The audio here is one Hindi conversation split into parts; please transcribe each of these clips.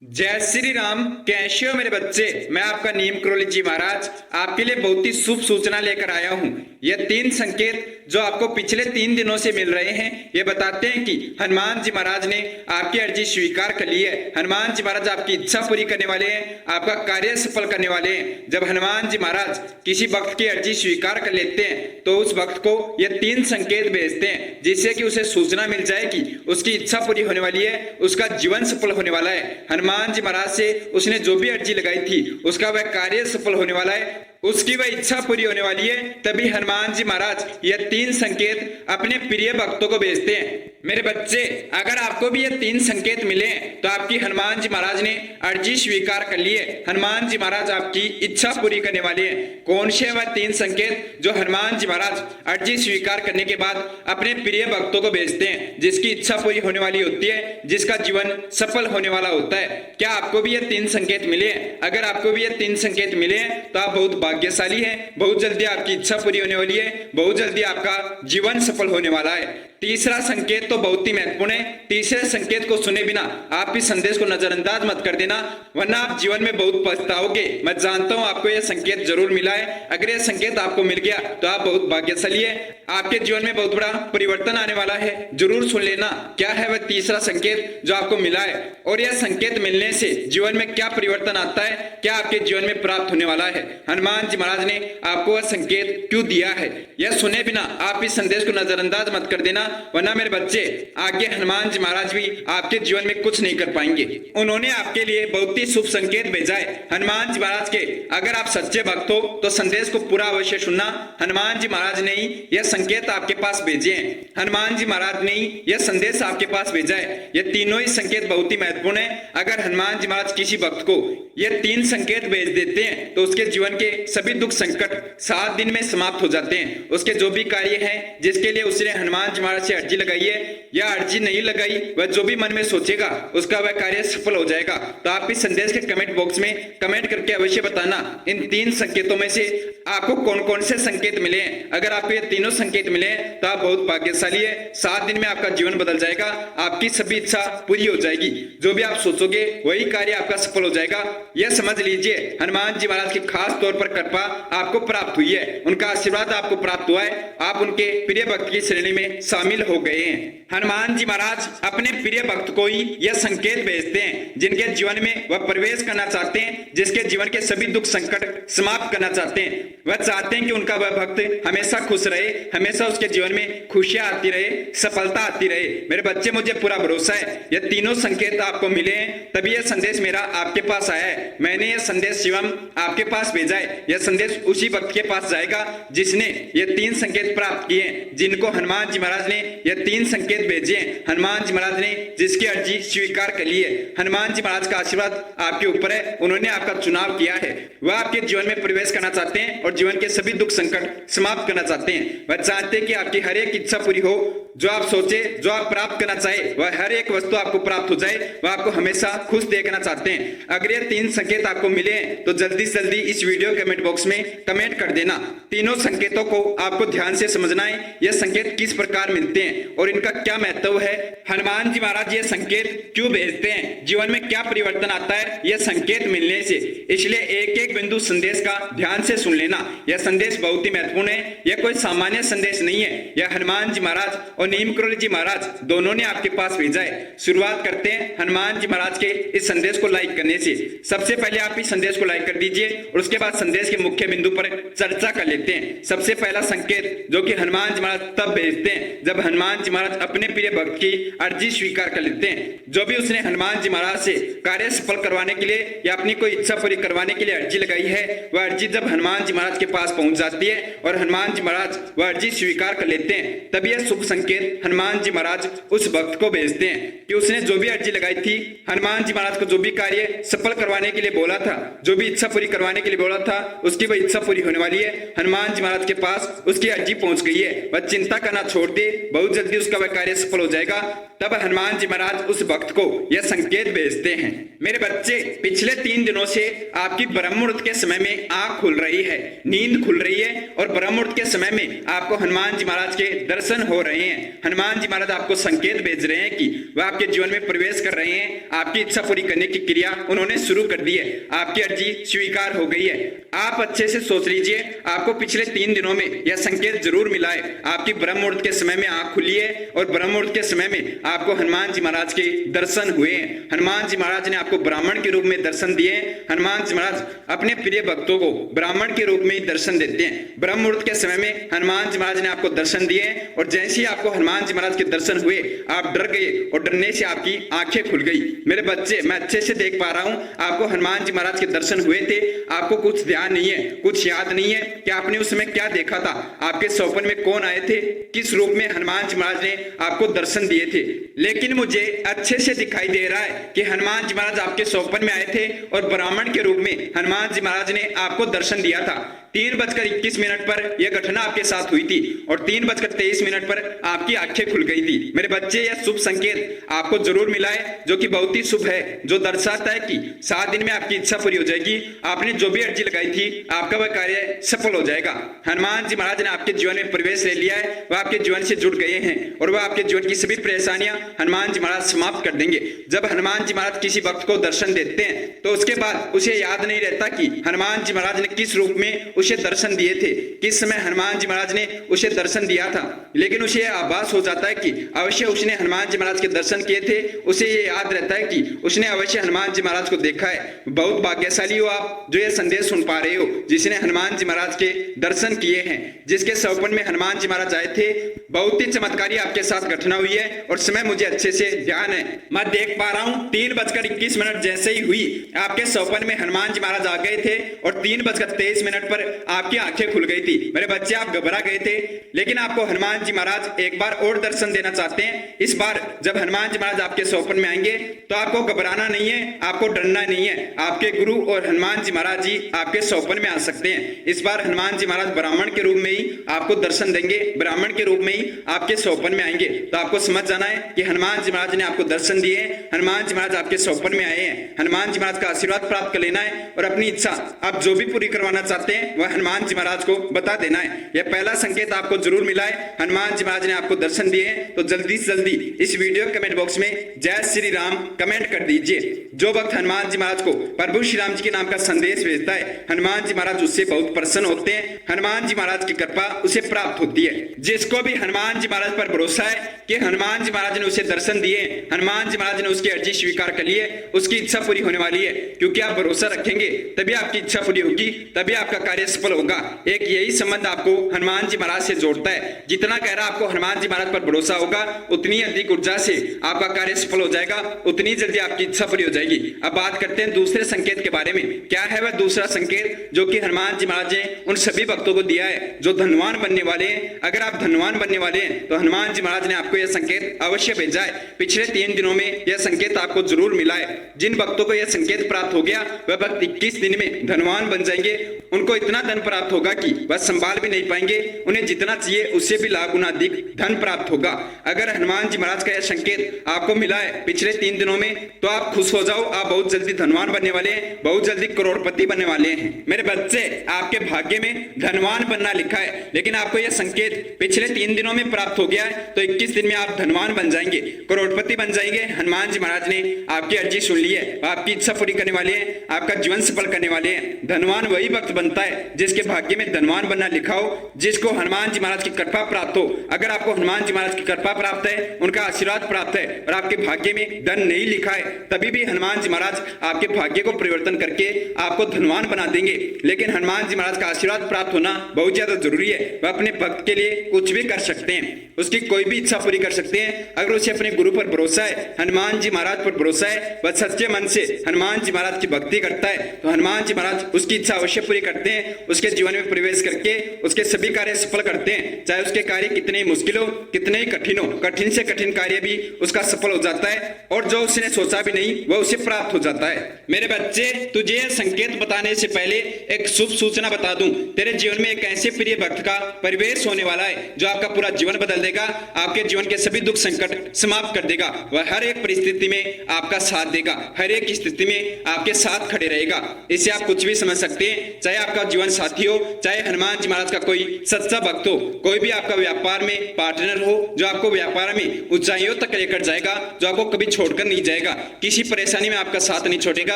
जय श्री राम। कैसे हो मेरे बच्चे? मैं आपका नीम करोली जी महाराज आपके लिए बहुत ही शुभ सूचना लेकर आया हूँ। ये 3 संकेत जो आपको पिछले 3 दिनों से मिल रहे हैं ये बताते हैं कि हनुमान जी महाराज ने आपकी अर्जी स्वीकार कर ली है। हनुमान जी महाराज आपकी इच्छा पूरी करने वाले हैं, आपका कार्य सफल करने वाले हैं। जब हनुमान जी महाराज किसी भक्त की अर्जी स्वीकार कर लेते हैं तो उस भक्त को ये 3 संकेत भेजते हैं जिससे कि उसे सूचना मिल जाए कि उसकी इच्छा पूरी होने वाली है, उसका जीवन सफल होने वाला है। हनुमान जी महाराज से उसने जो भी अर्जी लगाई थी उसका वह कार्य सफल होने वाला है, उसकी वह इच्छा पूरी होने वाली है। तभी हनुमान जी महाराज ये 3 संकेत अपने प्रिय भक्तों को भेजते हैं। मेरे बच्चे, अगर आपको भी ये 3 संकेत मिले तो आपकी हनुमान जी महाराज ने अर्जी स्वीकार कर ली है। हनुमान जी महाराज आपकी इच्छा पूरी करने वाले हैं। कौन से वह 3 संकेत जो हनुमान जी महाराज अर्जी स्वीकार करने के बाद अपने प्रिय भक्तों को भेजते हैं, जिसकी इच्छा पूरी होने वाली होती है, जिसका जीवन सफल होने वाला होता है? क्या आपको भी ये 3 संकेत मिले हैं? अगर आपको भी ये 3 संकेत मिले हैं तो आप बहुत भाग्यशाली हैं। बहुत जल्दी आपकी इच्छा पूरी होने वाली है, बहुत जल्दी आपका जीवन सफल होने वाला है। तीसरा संकेत तो बहुत ही महत्वपूर्ण है। तीसरे संकेत को सुने बिना आप इस संदेश को नजरअंदाज मत कर देना, वरना आप जीवन में बहुत पछताओगे। मैं जानता हूं आपको यह संकेत जरूर मिला है। अगर यह संकेत आपको मिल गया तो आप बहुत भाग्यशाली है, आपके जीवन में बहुत बड़ा परिवर्तन आने वाला है। जरूर सुन लेना क्या है वह तीसरा संकेत जो आपको मिला है, और यह संकेत मिलने से जीवन में क्या परिवर्तन आता है, क्या आपके जीवन में प्राप्त होने वाला है। हनुमान जी महाराज ने आपको वह संकेत क्यों दिया है, यह सुने बिना आप इस संदेश को नजरअंदाज मत कर देना, वरना मेरे बच्चे आगे हनुमान जी महाराज भी आपके जीवन में कुछ नहीं कर पाएंगे। उन्होंने आपके लिए बहुत ही शुभ संकेत भेजा है हनुमान जी महाराज के। अगर आप सच्चे भक्त हो तो संदेश को पूरा अवश्य सुनना। हनुमान जी महाराज ने ही यह संकेत आपके पास भेजे हैं। हनुमान जी महाराज ने ही यह संदेश आपके पास भेजा है। यह तीनों ही संकेत बहुत ही महत्वपूर्ण है। अगर हनुमान जी महाराज किसी भक्त को यह 3 संकेत भेज देते हैं तो उसके जीवन के सभी दुख संकट 7 दिन में समाप्त हो जाते हैं। उसके जो भी कार्य है जिसके लिए उसने हनुमान जी महाराज से अर्जी लगाई है या अर्जी नहीं लगाई, वह जो भी मन में सोचेगा उसका वह कार्य सफल हो जाएगा। तो आप इस संदेश के कमेंट बॉक्स में कमेंट करके अवश्य बताना इन 3 संकेतों में से आपको कौन कौन से संकेत मिले हैं। अगर आपको ये तीनों संकेत मिले हैं तो आप बहुत भाग्यशाली है। 7 दिन में आपका जीवन बदल जाएगा, आपकी सभी इच्छा पूरी हो जाएगी, जो भी आप सोचोगे वही कार्य आपका सफल हो जाएगा। यह समझ लीजिए हनुमान जी महाराज की खास तौर पर कृपा आपको प्राप्त हुई है, उनका आशीर्वाद आपको प्राप्त हुआ है, आप उनके प्रिय भक्त की श्रेणी में शामिल हो गए हैं। हनुमान जी महाराज अपने प्रिय भक्त को ही यह संकेत भेजते हैं जिनके जीवन में वह प्रवेश करना चाहते हैं, जिसके जीवन के सभी दुख संकट समाप्त करना चाहते हैं। वह चाहते हैं कि उनका वह भक्त हमेशा खुश रहे, हमेशा उसके जीवन में खुशियां आती रहे, सफलता आती रहे। मेरे बच्चे, मुझे पूरा भरोसा है यह तीनों संकेत आपको मिले हैं, तभी यह संदेश मेरा आपके पास आया है। मैंने यह संदेश शिवम आपके पास भेजा है। यह संदेश उसी भक्त के पास जाएगा जिसने ये 3 संकेत प्राप्त किए, जिनको हनुमान जी महाराज ने यह 3 संकेत भेजे हैं। हनुमान जी महाराज ने जिसकी अर्जी स्वीकार कर ली है। हनुमान जी महाराज का आशीर्वाद आपके ऊपर है, उन्होंने आपका चुनाव किया है। वह आपके जीवन में प्रवेश करना चाहते हैं और जीवन के सभी दुख संकट समाप्त करना चाहते हैं। वह चाहते हैं कि आपकी हर एक इच्छा पूरी हो, जो आप सोचे, जो आप प्राप्त करना चाहे, वह हर एक वस्तु आपको प्राप्त हो जाए। वह आपको हमेशा खुश देखना चाहते हैं। अगर ये 3 संकेत आपको मिले हैं तो जल्दी से जल्दी इस वीडियो कमेंट बॉक्स में कमेंट कर देना। तीनों संकेतों को आपको ध्यान से समझना है, यह संकेत किस प्रकार मिलते हैं और इनका क्या महत्व है। हनुमान जी महाराज ये संकेत क्यों भेजते हैं, जीवन में क्या परिवर्तन आता है यह संकेत मिलने से। इसलिए एक एक बिंदु संदेश का ध्यान से सुन लेना। यह संदेश बहुत ही महत्वपूर्ण है। यह कोई सामान्य संदेश नहीं है, यह हनुमान जी महाराज और नीम करोली जी महाराज दोनों ने आपके पास भेजा है। शुरुआत करते हैं हनुमान जी महाराज के इस संदेश को लाइक करने से। सबसे पहले आप इस संदेश को लाइक कर दीजिए और उसके बाद संदेश के मुख्य बिंदु पर चर्चा कर लेते हैं। सबसे पहला संकेत जो कि हनुमान जी महाराज तब भेजते हैं जब हनुमान जी महाराज अपने प्रिय भक्त की अर्जी स्वीकार कर लेते हैं। जो भी उसने हनुमान जी महाराज से कार्य सफल करवाने के लिए या अपनी कोई इच्छा पूरी करवाने के लिए अर्जी लगाई है, वह अर्जी जब हनुमान जी महाराज के पास पहुंच जाती है और हनुमान जी महाराज वह अर्जी स्वीकार कर लेते हैं, तब यह शुभ संकेत हनुमान जी महाराज उस भक्त को भेजते हैं कि उसने जो भी अर्जी लगाई थी, हनुमान जी महाराज को जो भी कार्य सफल करवाने के लिए बोला था, जो भी इच्छा पूरी करवाने के लिए बोला था, उसकी वह इच्छा पूरी होने वाली है। हनुमान जी महाराज के पास उसकी अर्जी पहुंच गई है। वह चिंता करना छोड़ दे, बहुत जल्दी उसका वह कार्य सफल हो जाएगा। तब हनुमान जी महाराज उस भक्त को यह संकेत भेजते हैं। मेरे बच्चे, पिछले 3 दिनों से आपकी ब्रह्म मुहूर्त के समय में आंख खुल रही है, नींद खुल रही है और ब्रह्म मुहूर्त के समय में आपको हनुमान जी महाराज के दर्शन हो रहे हैं। हनुमान जी महाराज आपको संकेत भेज रहे हैं कि वह आपके जीवन में प्रवेश कर रहे हैं। आपकी इच्छा पूरी करने की क्रिया उन्होंने शुरू कर दी है। आपकी अर्जी स्वीकार हो गई है। आप अच्छे से सोच लीजिए, आपको पिछले 3 दिनों में यह संकेत जरूर मिला है। आपकी ब्रह्म मुहूर्त के समय में आंख खुली है और ब्रह्म मुहूर्त के समय में आपको हनुमान जी महाराज के दर्शन हुए हैं। हनुमान जी महाराज ने आपको ब्राह्मण के रूप में दर्शन दिए हैं। हनुमान जी महाराज अपने प्रिय भक्तों को ब्राह्मण के रूप में ही दर्शन देते हैं। ब्रह्म मुहूर्त के समय में हनुमान जी महाराज ने आपको दर्शन दिए और जैसे ही आपको हनुमान जी महाराज के दर्शन हुए आप डर गए और डरने से आपकी आंखें खुल गई। मेरे बच्चे, मैं अच्छे से देख पा रहा हूं, आपको हनुमान जी महाराज के दर्शन हुए थे। आपको कुछ ध्यान नहीं है, कुछ याद नहीं है कि आपने उस समय क्या देखा था। आपके स्वप्न में कौन आए थे, किस रूप में हनुमान जी महाराज ने आपको दर्शन दिए थे। लेकिन मुझे अच्छे से दिखाई दे रहा है कि हनुमान जी महाराज आपके स्वप्न में आए थे और ब्राह्मण के रूप में हनुमान जी महाराज ने आपको दर्शन दिया था। 3:21 पर यह घटना आपके साथ हुई थी और 3:23 पर आपकी आंखें खुल गई थी। मेरे बच्चे, यह शुभ संकेत आपको जरूर मिला है, जो कि बहुत ही शुभ है, जो दर्शाता है कि 7 दिन में आपकी इच्छा पूरी हो जाएगी। आपने जो भी अर्जी लगाई थी आपका वह कार्य सफल हो जाएगा। हनुमान जी महाराज ने आपके जीवन में प्रवेश ले लिया है, वह आपके जीवन से जुड़ गए हैं और वह आपके जीवन की सभी परेशानियां हनुमान जी महाराज समाप्त कर देंगे। जब हनुमान जी महाराज किसी भक्त को दर्शन देते हैं तो उसके बाद उसे याद नहीं रहता कि हनुमान जी महाराज ने किस रूप में उसे दर्शन दिए थे, किस समय हनुमान जी महाराज ने उसे दर्शन दिया था। लेकिन उसे आभास हो जाता है कि अवश्य उसने हनुमान जी महाराज के दर्शन किए थे। उसे ये याद रहता है कि उसने अवश्य हनुमान जी महाराज को देखा है। बहुत भाग्यशाली हो आप जो ये संदेश सुन पा रहे हो, जिसने हनुमान जी महाराज के दर्शन किए हैं, जिसके स्वप्न में हनुमान जी महाराज आए थे। बहुत ही चमत्कारी आपके साथ घटना हुई है और समय मुझे अच्छे से ध्यान है। मैं देख पा रहा हूँ 3:21 जैसे ही हुई आपके स्वप्न में हनुमान जी महाराज आ गए थे और 3:23 पर आपकी आंखें खुल गई थी। मेरे बच्चे, आप घबरा गए थे, लेकिन आपको हनुमान जी महाराज एक बार और दर्शन देना चाहते हैं। इस बार जब हनुमान जी महाराज आपके स्वप्न में आएंगे तो आपको घबराना नहीं है, आपको डरना नहीं है। आपके गुरु और हनुमान जी महाराज जी आपके स्वप्न में आ सकते हैं। इस बार हनुमान जी महाराज ब्राह्मण के रूप में ही आपको दर्शन देंगे, ब्राह्मण के रूप में ही आपके स्वप्न में आएंगे। तो आपको समझ जाना है कि हनुमान जी महाराज ने आपको दर्शन दिए, हनुमान जी महाराज आपके स्वप्न में आए हैं। हनुमान जी महाराज का आशीर्वाद प्राप्त कर लेना है और अपनी इच्छा आप जो भी पूरी करवाना चाहते हैं वह हनुमान जी महाराज को बता देना है। यह पहला संकेत आपको जरूर मिला है, हनुमान जी महाराज ने आपको दर्शन दिए। तो जल्दी से जल्दी इस वीडियो कमेंट बॉक्स में जय श्री राम कमेंट कर दीजिए। जो भक्त हनुमान जी महाराज को प्रभु श्री राम जी के नाम का संदेश भेजता है, हनुमान जी महाराज उससे बहुत प्रसन्न होते हैं। हनुमान जी महाराज की कृपा उसे प्राप्त होती है। जिसको भी हनुमान जी महाराज पर भरोसा है कि हनुमान जी महाराज ने उसे दर्शन दिए, हनुमान जी महाराज ने उसकी अर्जी स्वीकार कर ली है, उसकी इच्छा पूरी होने वाली है। क्योंकि आप भरोसा रखेंगे तभी आपकी इच्छा पूरी होगी, तभी आपका कार्य सफल होगा। एक यही संबंध आपको हनुमान जी महाराज से जोड़ता है। जितना गहरा आपको हनुमान जी महाराज पर भरोसा होगा, उतनी अधिक ऊर्जा से आपका कार्य सफल हो जाएगा, उतनी जल्दी आपकी इच्छा पूरी हो जाएगी। अब बात करते हैं दूसरे संकेत के बारे में। क्या है वह दूसरा संकेत जो कि हनुमान जी महाराज ने उन सभी भक्तों को दिया है जो धनवान बनने वाले हैं। अगर आप धनवान बनने वाले हैं तो हनुमान जी महाराज ने आपको यह संकेत अवश्य भेजा है। पिछले 3 दिनों में यह संकेत आपको जरूर मिला है। जिन भक्तों को यह संकेत प्राप्त हो गया वह भक्त 21 दिन में धनवान बन जाएंगे। उनको इतना धन प्राप्त होगा कि वह संभाल भी नहीं पाएंगे। उन्हें जितना चाहिए उससे भी लाख गुना अधिक धन प्राप्त होगा। अगर हनुमान जी महाराज का यह संकेत आपको मिला है पिछले 3 दिनों में तो आप खुश हो जाओ, आप बहुत जल्दी धनवान बनने वाले हैं, बहुत जल्दी करोड़पति बनने वाले हैं। मेरे बच्चे, आपके भाग्य में धनवान बनना लिखा है, लेकिन आपको यह संकेत पिछले 3 दिनों में प्राप्त हो गया है। तो 21 दिन में आप धनवान बन जाएंगे, करोड़पति बन जाएंगे। हनुमान जी महाराज ने आपकी अर्जी सुन ली है, आपकी इच्छा पूरी करने वाले हैं, आपका जीवन सफल करने वाले हैं। धनवान वही भक्त बनता है जिसके भाग्य में धनवान बनना लिखा हो, जिसको हनुमान जी महाराज की कृपा प्राप्त हो। अगर आपको हनुमान जी महाराज की कृपा प्राप्त है, उनका आशीर्वाद प्राप्त है और आपके भाग्य में धन नहीं लिखा है, तभी भी हनुमान जी महाराज आपके भाग्य को परिवर्तन करके आपको धनवान बना देंगे। लेकिन हनुमान जी महाराज का आशीर्वाद प्राप्त होना बहुत ज्यादा जरूरी है। वह अपने भक्त के लिए कुछ भी कर सकते हैं, उसकी कोई भी इच्छा पूरी कर सकते हैं। अगर उसे अपने गुरु पर भरोसा है, हनुमान जी महाराज पर भरोसा है, वह सच्चे मन से हनुमान जी महाराज की भक्ति करता है, तो हनुमान जी महाराज उसकी इच्छा अवश्य पूरी करते हैं। उसके जीवन में प्रवेश करके उसके सभी कार्य सफल करते हैं। चाहे उसके कार्य कितने ही मुश्किल हो, कितने ही कठिन हो, कठिन से कठिन कार्य भी उसका सफल हो जाता है और जो उसने सोचा भी नहीं वह उसे प्राप्त हो जाता है। मेरे बच्चे, तुझे यह संकेत बताने से पहले एक शुभ सूचना बता दूं। तेरे जीवन में एक ऐसे प्रिय भक्त का प्रवेश होने वाला है जो आपका पूरा जीवन बदल देगा, आपके जीवन के सभी दुख संकट समाप्त कर देगा। वह हर एक परिस्थिति में आपका साथ देगा, हर एक स्थिति में आपके साथ खड़े रहेगा। इससे आप कुछ भी समझ सकते हैं, चाहे आपका जीवन साथी हो, चाहे हनुमान जी महाराज का कोई सच्चा भक्त हो, कोई भी आपका व्यापार में पार्टनर हो जो आपको व्यापार में ऊंचाइयों तक लेकर जाएगा, जो आपको कभी छोड़कर नहीं जाएगा, किसी परेशानी में आपका साथ नहीं छोड़ेगा,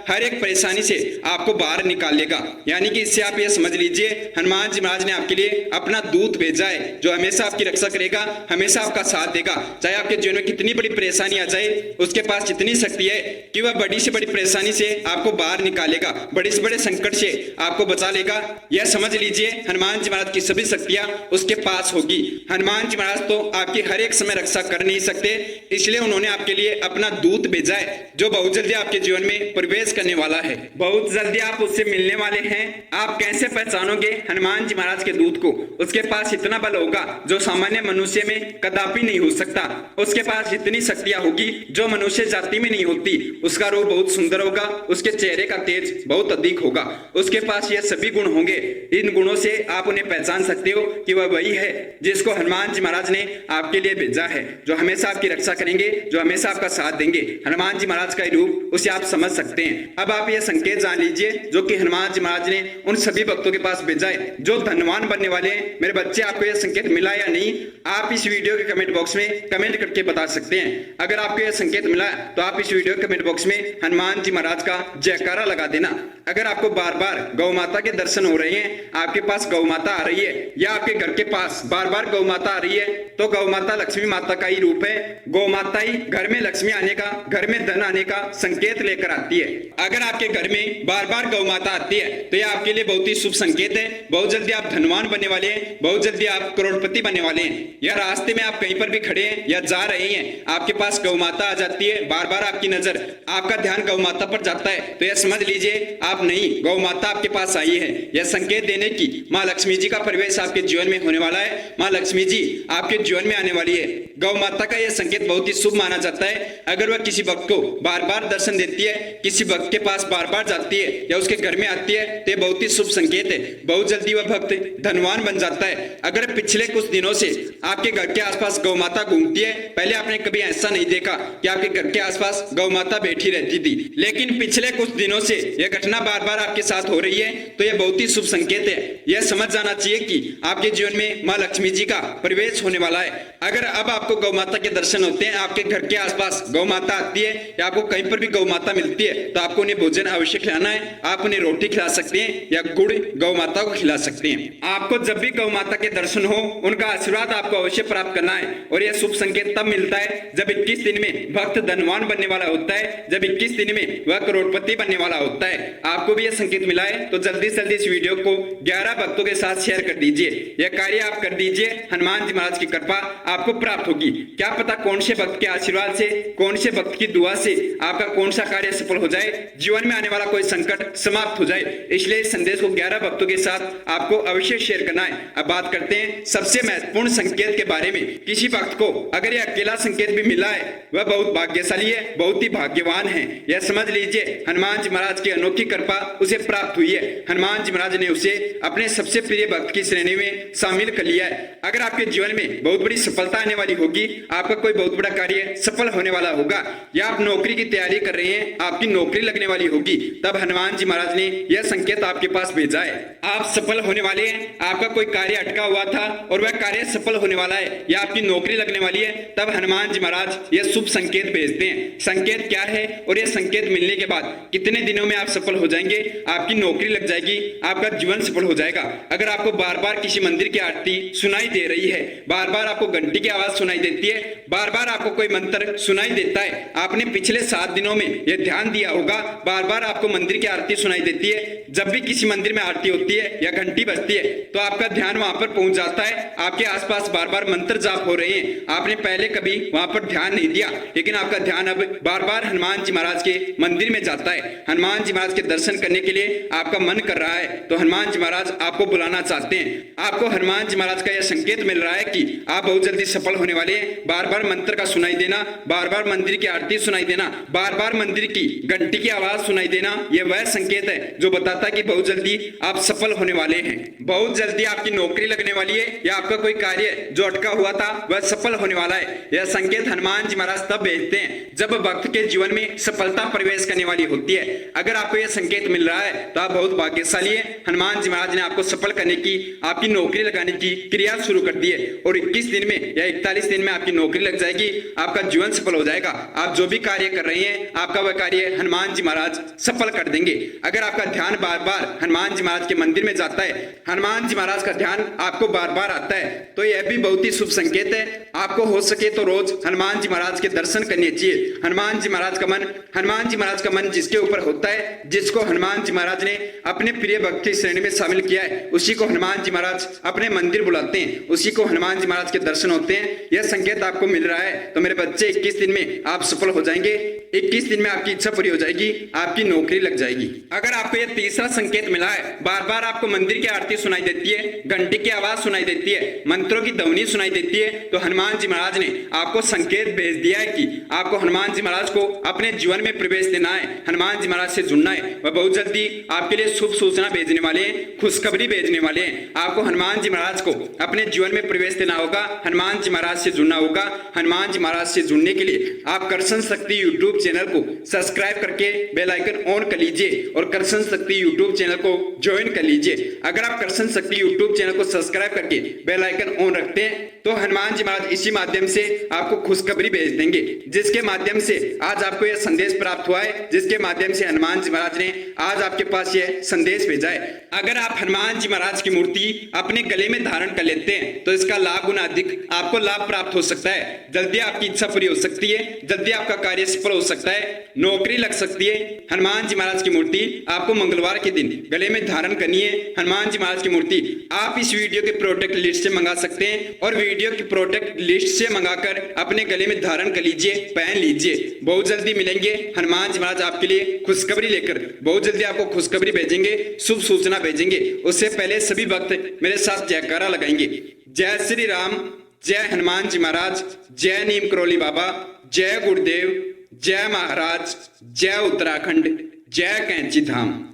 हर एक परेशानी से आपको बाहर निकाल लेगा। यानी कि इससे आप ये समझ लीजिए हनुमान जी महाराज ने आपके लिए अपना दूत भेजा है जो हमेशा आपकी रक्षा करेगा, हमेशा आपका साथ देगा। चाहे आपके जीवन में कितनी बड़ी परेशानी आ जाए, उसके पास इतनी शक्ति है कि वह बड़ी से बड़ी परेशानी से आपको बाहर निकालेगा, बड़े से बड़े संकट से आपको बचा लेगा। यह समझ लीजिए हनुमान जी महाराज की सभी शक्तियां उसके पास होगी। हनुमान जी महाराज तो आपकी हर एक समय रक्षा कर नहीं सकते, इसलिए उन्होंने आपके लिए अपना दूत भेजा है जो बहुत जल्दी आपके जीवन में प्रवेश करने वाला है। बहुत जल्दी आप उससे मिलने वाले हैं। आप कैसे पहचानोगे हनुमान जी महाराज के दूत को? उसके पास इतना बल होगा जो सामान्य मनुष्य में कदापि नहीं हो सकता। उसके पास इतनी शक्तियां होगी जो मनुष्य जाति में नहीं होती। उसका रूप बहुत सुंदर होगा, उसके चेहरे का तेज बहुत अधिक होगा, उसके पास ये सभी गुण होंगे। इन गुणों से आप उन्हें पहचान सकते हो कि वह वही है जिसको हनुमान जी महाराज ने आपके लिए भेजा है, जो हमेशा आपकी रक्षा करेंगे, जो हमेशा आपका साथ देंगे। हनुमान जी महाराज का रूप उसे आप समझ सकते हैं। अब आप ये संकेत जान लीजिए जो कि हनुमान जी महाराज ने उन सभी भक्तों के पास भेजा है जो धनवान बनने वाले हैं। मेरे बच्चे, आपको यह संकेत मिला या नहीं, आप इस वीडियो के कमेंट बॉक्स में कमेंट करके बता सकते हैं। अगर आपको यह संकेत मिला तो आप इस वीडियो के कमेंट बॉक्स में हनुमान जी महाराज का जयकारा लगा देना। अगर आपको बार बार गौ माता के दर्शन हो रहे हैं, आपके पास गौ माता आ रही है या आपके घर के पास बार बार गौ माता आ रही है, तो गौ माता लक्ष्मी माता का ही रूप है। गौ माता ही घर में लक्ष्मी आने का, घर में धन आने का संकेत लेकर आती है। अगर आपके घर में बार बार गौ माता आती है तो यह आपके लिए बहुत ही शुभ संकेत है। बहुत जल्दी आप धनवान बनने वाले हैं, बहुत जल्दी आप करोड़पति बनने वाले हैं। या रास्ते में आप कहीं पर भी खड़े हैं या जा रहे हैं, आपके पास गौ माता आ जाती है, बार बार आपकी नजर, आपका ध्यान गौ माता पर जाता है, तो यह समझ लीजिए आप नहीं, गौ माता आपके पास आई है। यह संकेत देने की माँ लक्ष्मी जी का प्रवेश आपके जीवन में होने वाला है। माँ लक्ष्मी जी आपके जीवन में आने वाली है। गौ माता का यह संकेत बहुत ही शुभ माना जाता है। अगर वह किसी भक्त को बार बार दर्शन देती है, किसी भक्त के पास बार बार जाती है या उसके घर में आती है, तो यह बहुत ही शुभ संकेत है। बहुत जल्दी वह भक्त धनवान बन जाता है। अगर पिछले कुछ दिनों से आपके घर के आसपास गौ माता घूमती है, पहले आपने कभी ऐसा नहीं देखा कि आपके घर के आसपास गौ माता बैठी रहती थी, लेकिन पिछले कुछ दिनों से यह घटना बार बार आपके साथ हो रही है, तो यह बहुत ही शुभ संकेत है। यह समझ जाना चाहिए कि आपके जीवन में माँ लक्ष्मी जी का प्रवेश होने वाला है। अगर अब आपको गौ माता के दर्शन होते हैं, आपके घर के आसपास गौ माता आती है या आपको कहीं पर भी गौ माता मिलती है, तो आपको उन्हें भोजन अवश्य खिलाना है। आप उन्हें रोटी खिला सकते हैं या गुड़ गौ माता को खिला सकते हैं। आपको जब भी गौ माता के दर्शन हो, उनका आशीर्वाद आपको अवश्य प्राप्त करना है। और यह शुभ संकेत तब मिलता है जब 21 दिन में भक्त धनवान बनने वाला होता है, जब 21 दिन में वह करोड़पति बनने वाला होता है। आपको भी यह संकेत मिला है तो जल्दी से जल्दी इस वीडियो को 11 भक्तों के साथ शेयर कर दीजिए। यह कार्य आप कर दीजिए, हनुमान जी महाराज की कृपा आपको प्राप्त होगी। क्या पता कौन से भक्त के आशीर्वाद से, कौन से भक्त की दुआ से आपका कौन सा कार्य सफल हो जाए, जीवन में आने वाला कोई संकट समाप्त हो जाए। इसलिए इस संदेश को 11 भक्तों के साथ आपको अवश्य शेयर करना है। अब बात करते हैं सबसे महत्वपूर्ण संकेत के बारे में। किसी भक्त को अगर यह अकेला संकेत भी मिला है, वह बहुत भाग्यशाली है, बहुत ही भाग्यवान है। यह समझ लीजिए हनुमान जी महाराज की अनोखी कृपा उसे प्राप्त हुई है। हनुमान जी महाराज ने उसे अपने सबसे प्रिय भक्त की श्रेणी में शामिल कर लिया है। अगर आपके जीवन में बहुत बड़ी सफलता आने वाली होगी, आपका कोई बहुत बड़ा कार्य सफल होने वाला होगा, या आप नौकरी की तैयारी कर रहे हैं, आपकी नौकरी लगने वाली होगी, तब हनुमान जी महाराज ने यह संकेत आपके पास भेजा है। आप सफल होने वाले हैं, आपका कोई कार्य अटका हुआ था और वह कार्य सफल होने वाला है, या आपकी नौकरी लगने वाली है, तब हनुमान जी महाराज यह शुभ संकेत भेजते हैं। संकेत क्या है और यह संकेत मिलने के बाद कितने दिनों में आप सफल हो जाएंगे, आपकी नौकरी लग जाएगी, आपका जीवन सफल हो जाएगा। अगर आपको बार बार किसी मंदिर की आरती सुनाई दे रही है, बार बार आपको घंटी की आवाज सुनाई देती है, बार बार आपको कोई मंत्र सुनाई देता है, आपने पिछले 7 दिनों में यह ध्यान दिया होगा, बार बार आपको मंदिर की आरती सुनाई देती है, जब भी किसी मंदिर में आरती होती है या घंटी बजती है तो आपका ध्यान वहां पर पहुंच जाता है। आपके आसपास बार बार मंत्र जाप हो रहे हैं, आपने पहले कभी वहां पर ध्यान नहीं दिया, लेकिन आपका ध्यान अब बार बार हनुमान जी महाराज के मंदिर में जाता है। हनुमान जी महाराज के दर्शन करने के लिए आपका मन कर रहा है, तो हनुमान जी महाराज आपको बुलाना चाहते हैं। आपको हनुमान जी महाराज का यह संकेत मिल रहा है कि आप बहुत जल्दी सफल होने वाले हैं। बार बार मंत्र का सुनाई देना, बार बार मंदिर की आरती सुनाई देना, बार बार बार मंदिर की घंटी की आवाज सुनाई देना यह वह संकेत है जो बताता है कि बहुत जल्दी आप सफल होने वाले हैं। बहुत जल्दी आपकी नौकरी लगने वाली है या आपका कोई कार्य जो अटका हुआ था वह सफल होने वाला है। यह संकेत हनुमान जी महाराज तब भेजते हैं जब भक्त के जीवन में सफलता प्रवेश करने वाली होती है। अगर आपको यह संकेत मिल रहा है तो आप बहुत भाग्यशाली है। हनुमान जी महाराज ने आपको सफल करने की, आपकी नौकरी लगाने की क्रिया शुरू कर दी है और 21 दिन में या 41 दिन में आपकी नौकरी लग जाएगी, आपका जीवन सफल हो जाएगा। आप जो भी कार्य कर रहे हैं आपका वह कार्य हनुमान जी महाराज सफल कर देंगे। अगर आपका ध्यान बार बार हनुमान जी महाराज के मंदिर में जाता है, हनुमान जी महाराज का ध्यान आपको बार बार आता है, तो यह भी बहुत ही शुभ संकेत है। आपको हो सके तो रोज हनुमान जी महाराज के दर्शन करने चाहिए। हनुमान जी महाराज का मन जिसके ऊपर होता है, जिसको हनुमान जी महाराज ने अपने प्रिय भक्त की श्रेणी में शामिल किया है, उसी को हनुमान जी महाराज अपने मंदिर बुलाते हैं, उसी को हनुमान जी महाराज के दर्शन होते हैं। यह संकेत आपको मिल रहा है तो मेरे बच्चे 21 दिन में आप सफल हो जाएंगे। 21 दिन में आपकी इच्छा पूरी हो जाएगी, आपकी नौकरी लग जाएगी। अगर आपको यह तीसरा संकेत मिला है, बार बार आपको मंदिर की आरती सुनाई देती है, घंटी की आवाज सुनाई देती है, मंत्रों की ध्वनि सुनाई देती है, तो हनुमान जी महाराज ने आपको संकेत भेज दिया है कि आपको हनुमान जी महाराज को अपने जीवन में प्रवेश देना है, हनुमान जी महाराज से जुड़ना है। वह बहुत जल्दी आपके लिए शुभ सूचना भेजने वाले हैं, खुशखबरी भेजने वाले हैं। आपको हनुमान जी महाराज को अपने जीवन में प्रवेश देना होगा, हनुमान जी महाराज से जुड़ना होगा। हनुमान जी महाराज से जुड़ने के लिए आप कर्षण शक्ति यूट्यूब चैनल को सब्सक्राइब करके बेल आइकन ऑन कर लीजिए और कर्षण शक्ति यूट्यूब चैनल को ज्वाइन कर लीजिए। अगर आप कर्षण शक्ति यूट्यूब चैनल को सब्सक्राइब करके बेल आइकन ऑन रखते हैं तो हनुमान जी महाराज इसी माध्यम से आपको खुशखबरी भेज देंगे, जिसके माध्यम से आज आपको यह संदेश प्राप्त हुआ है, जिसके माध्यम से हनुमान जी महाराज ने आज आपके पास यह संदेश भेजा है। अगर आप हनुमान जी महाराज की मूर्ति अपने गले में धारण कर लेते हैं तो इसका लाभ गुना अधिक आपको लाभ प्राप्त हो सकता है। जल्दी आपकी इच्छा पूरी हो सकती है, जल्दी आपका कार्य सफल हो सकता है, नौकरी लग सकती है। हनुमान जी महाराज की मूर्ति आपको मंगलवार के दिन गले में धारण करनी है। हनुमान जी महाराज की मूर्ति आप इस वीडियो के प्रोडक्ट लिस्ट से मंगा सकते हैं और वीडियो की प्रोडक्ट लिस्ट से मंगाकर अपने गले में धारण कर लीजिए, पहन लीजिए। बहुत जल्दी मिलेंगे हनुमान जी महाराज आपके लिए खुशखबरी लेकर, बहुत जल्दी आपको खुशखबरी भेजेंगे, शुभ सूचना भेजेंगे। उससे पहले सभी भक्त मेरे साथ जयकारा लगाएंगे। जय श्री राम, जय हनुमान जी महाराज, जय नीम करोली बाबा, जय गुरुदेव, जय महाराज, जय उत्तराखंड, जय कैंची धाम।